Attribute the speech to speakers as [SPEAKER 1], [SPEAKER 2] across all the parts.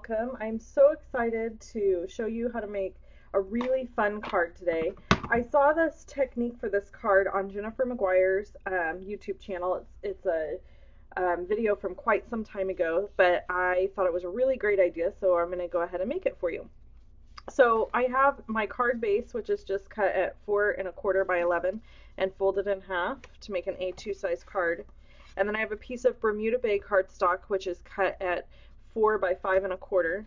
[SPEAKER 1] welcome. I'm so excited to show you how to make a really fun card today. I saw this technique for this card on Jennifer McGuire's YouTube channel. It's a video from quite some time ago, but I thought it was a really great idea, so I'm going to go ahead and make it for you. So I have my card base, which is just cut at 4 1/4 by 11 and folded in half to make an A2 size card. And then I have a piece of Bermuda Bay cardstock, which is cut at 4 by 5 1/4.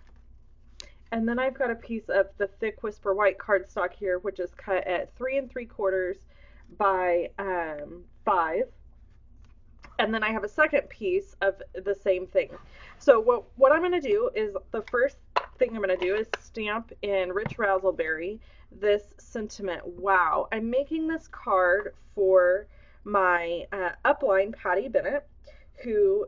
[SPEAKER 1] And then I've got a piece of the thick Whisper White cardstock here, which is cut at 3 3/4 by 5. And then I have a second piece of the same thing. So what I'm going to do is, the first thing I'm going to do is stamp in Rich Razzleberry this sentiment, wow. I'm making this card for my upline, Patty Bennett, who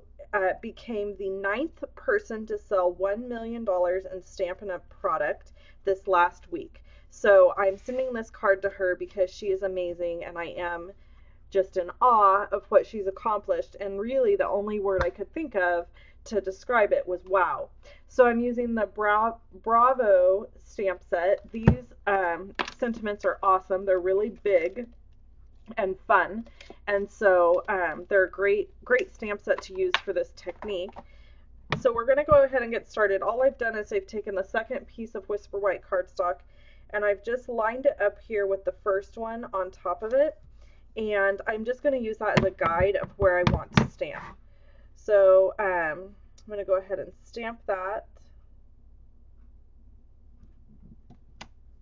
[SPEAKER 1] became the 9th person to sell $1 million in Stampin' Up! Product this last week. So I'm sending this card to her because she is amazing, and I am just in awe of what she's accomplished, and really the only word I could think of to describe it was wow. So I'm using the Bravo stamp set. These sentiments are awesome. They're really big and fun, and so they're a great stamp set to use for this technique. So we're going to go ahead and get started. All I've done is I've taken the second piece of Whisper White cardstock and I've just lined it up here with the first one on top of it, and I'm just going to use that as a guide of where I want to stamp. So I'm going to go ahead and stamp that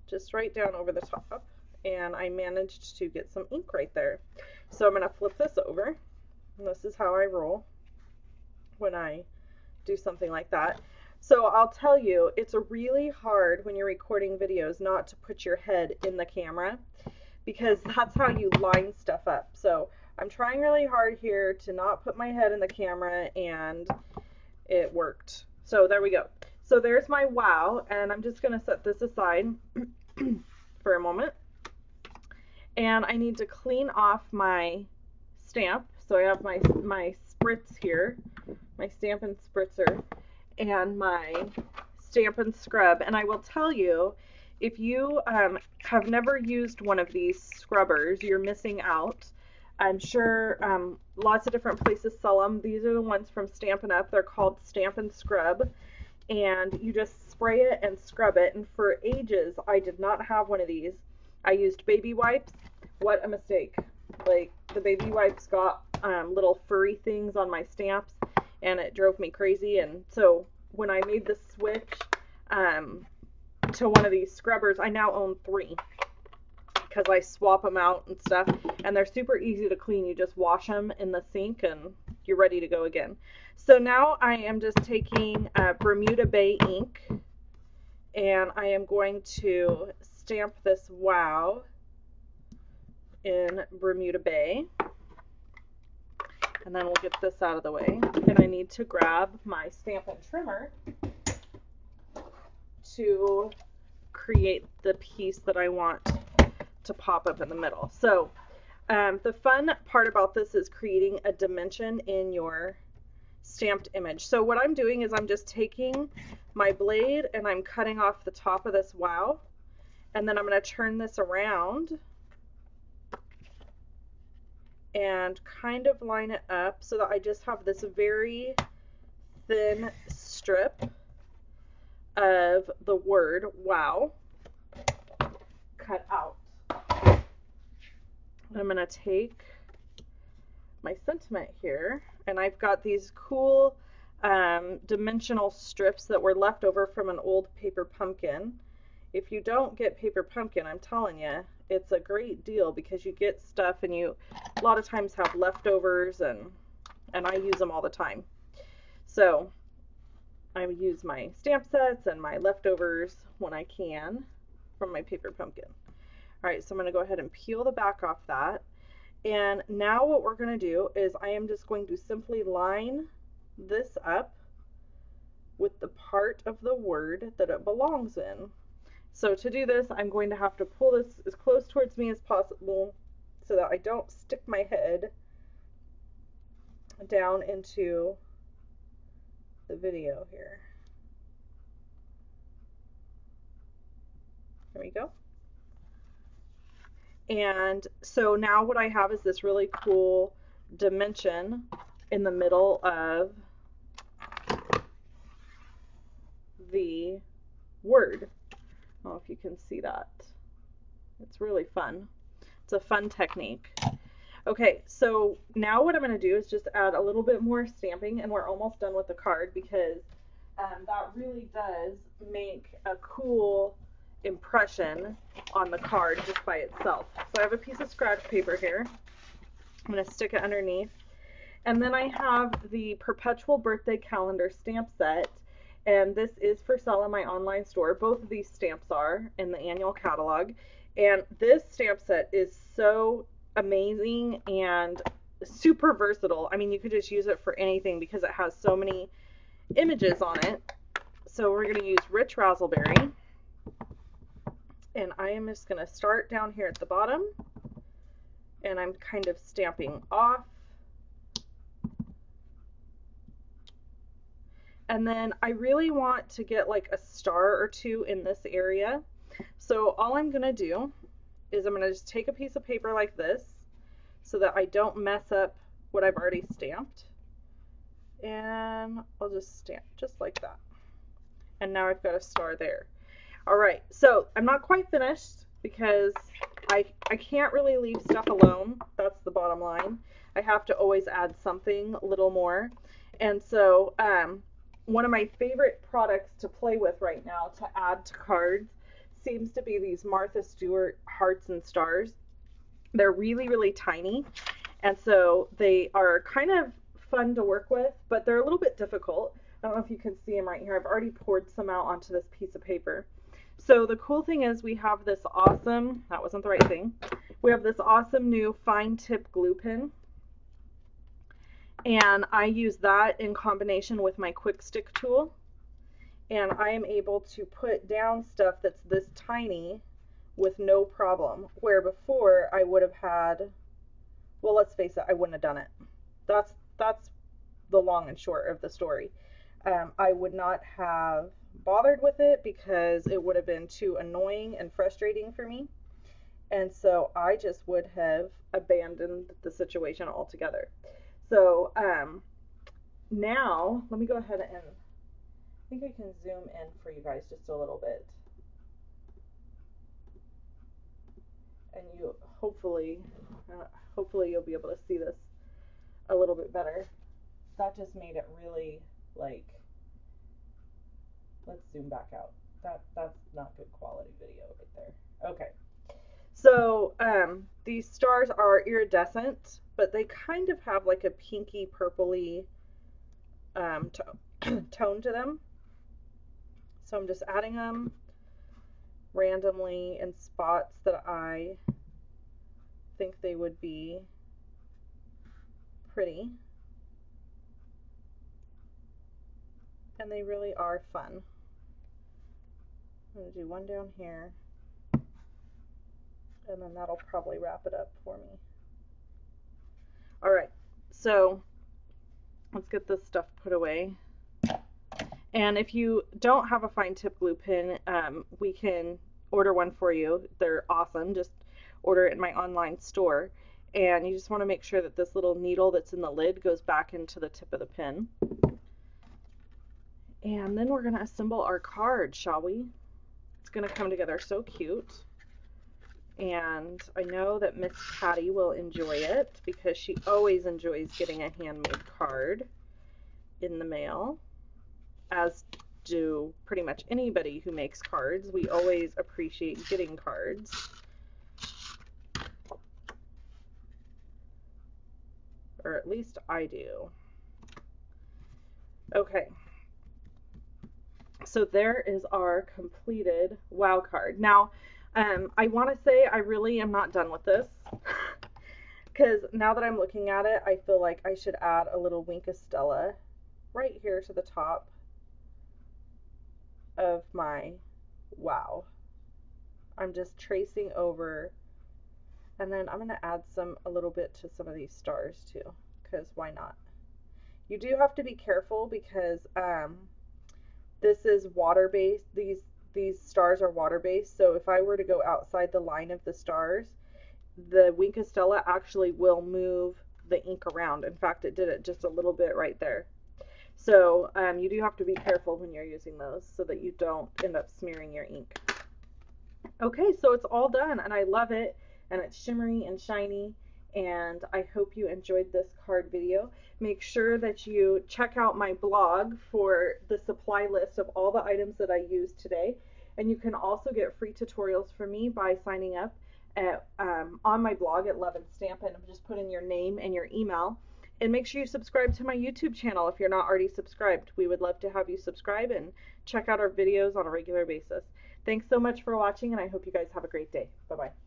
[SPEAKER 1] just right down over the top, and I managed to get some ink right there. So I'm going to flip this over, and this is how I roll when I do something like that. So I'll tell you, it's really hard when you're recording videos not to put your head in the camera, because that's how you line stuff up. So I'm trying really hard here to not put my head in the camera, and it worked. So there we go. So there's my wow, and I'm just going to set this aside for a moment. And I need to clean off my stamp. So I have my spritz here, my Stampin' Spritzer, and my Stampin' Scrub. And I will tell you, if you have never used one of these scrubbers, you're missing out. I'm sure lots of different places sell them. These are the ones from Stampin' Up! They're called Stampin' Scrub. And you just spray it and scrub it. And for ages, I did not have one of these. I used baby wipes. What a mistake. Like, the baby wipes got little furry things on my stamps, and it drove me crazy. And so when I made the switch to one of these scrubbers, I now own 3, because I swap them out and stuff, and they're super easy to clean. You just wash them in the sink and you're ready to go again. So now I am just taking Bermuda Bay ink, and I am going to stamp this wow in Bermuda Bay, and then we'll get this out of the way. And I need to grab my Stampin' Trimmer to create the piece that I want to pop up in the middle. So the fun part about this is creating a dimension in your stamped image. So what I'm doing is I'm just taking my blade and I'm cutting off the top of this wow, and then I'm going to turn this around and kind of line it up so that I just have this very thin strip of the word wow cut out. I'm going to take my sentiment here, and I've got these cool dimensional strips that were left over from an old paper pumpkin. If you don't get paper pumpkin, I'm telling you, it's a great deal, because you get stuff and you a lot of times have leftovers, and I use them all the time. So I use my stamp sets and my leftovers when I can from my paper pumpkin. All right, so I'm going to go ahead and peel the back off that. And now what we're going to do is I am just going to simply line this up with the part of the word that it belongs in. So to do this, I'm going to have to pull this as close towards me as possible so that I don't stick my head down into the video here. There we go. And so now what I have is this really cool dimension in the middle of the word. I don't know if you can see that. It's really fun. It's a fun technique. Okay, so now what I'm going to do is just add a little bit more stamping, and we're almost done with the card because that really does make a cool impression on the card just by itself. So I have a piece of scratch paper here. I'm going to stick it underneath. And then I have the Perpetual Birthday Calendar stamp set, and this is for sale on my online store. Both of these stamps are in the annual catalog, and this stamp set is so amazing and super versatile. I mean, you could just use it for anything because it has so many images on it. So we're going to use Rich Razzleberry, and I am just going to start down here at the bottom, and I'm kind of stamping off. And then I really want to get like a star or two in this area. So all I'm going to do is I'm going to just take a piece of paper like this so that I don't mess up what I've already stamped. And I'll just stamp just like that. And now I've got a star there. All right, so I'm not quite finished because I can't really leave stuff alone. That's the bottom line. I have to always add something a little more. And so one of my favorite products to play with right now to add to cards seems to be these Martha Stewart hearts and stars. They're really, really tiny, and so they are kind of fun to work with, but they're a little bit difficult. I don't know if you can see them right here. I've already poured some out onto this piece of paper. So the cool thing is we have this awesome, that wasn't the right thing, we have this awesome new fine tip glue pen. And I use that in combination with my quick stick tool, and I am able to put down stuff that's this tiny with no problem, where before I would have had, well, let's face it, I wouldn't have done it. That's the long and short of the story. I would not have bothered with it because it would have been too annoying and frustrating for me, and so I just would have abandoned the situation altogether. So now let me go ahead and I think I can zoom in for you guys just a little bit, and you hopefully you'll be able to see this a little bit better. That just made it really, like, let's zoom back out. That's not good quality video right there. Okay. So these stars are iridescent, but they kind of have like a pinky purpley tone to them. So I'm just adding them randomly in spots that I think they would be pretty. And they really are fun. I'm going to do one down here, and then that'll probably wrap it up for me. All right, so let's get this stuff put away. And if you don't have a fine tip glue pen, we can order one for you. They're awesome. Just order it in my online store. And you just want to make sure that this little needle that's in the lid goes back into the tip of the pen. And then we're going to assemble our card, shall we? It's going to come together so cute. And I know that Miss Patty will enjoy it because she always enjoys getting a handmade card in the mail, as do pretty much anybody who makes cards. We always appreciate getting cards. Or at least I do. Okay. So there is our completed wow card. Now, I want to say I really am not done with this because now that I'm looking at it, I feel like I should add a little Wink of Stella right here to the top of my wow. I'm just tracing over, and then I'm going to add a little bit to some of these stars too, because why not? You do have to be careful because this is water-based. these stars are water-based, so if I were to go outside the line of the stars, the Wink of Stella actually will move the ink around. In fact, it did it just a little bit right there. So you do have to be careful when you're using those so that you don't end up smearing your ink. Okay, so it's all done, and I love it, and it's shimmery and shiny, and I hope you enjoyed this card video. Make sure that you check out my blog for the supply list of all the items that I used today, and you can also get free tutorials from me by signing up at, on my blog at Love and Stampin', and just put in your name and your email. And make sure you subscribe to my YouTube channel if you're not already subscribed. We would love to have you subscribe and check out our videos on a regular basis. Thanks so much for watching, and I hope you guys have a great day. Bye-bye.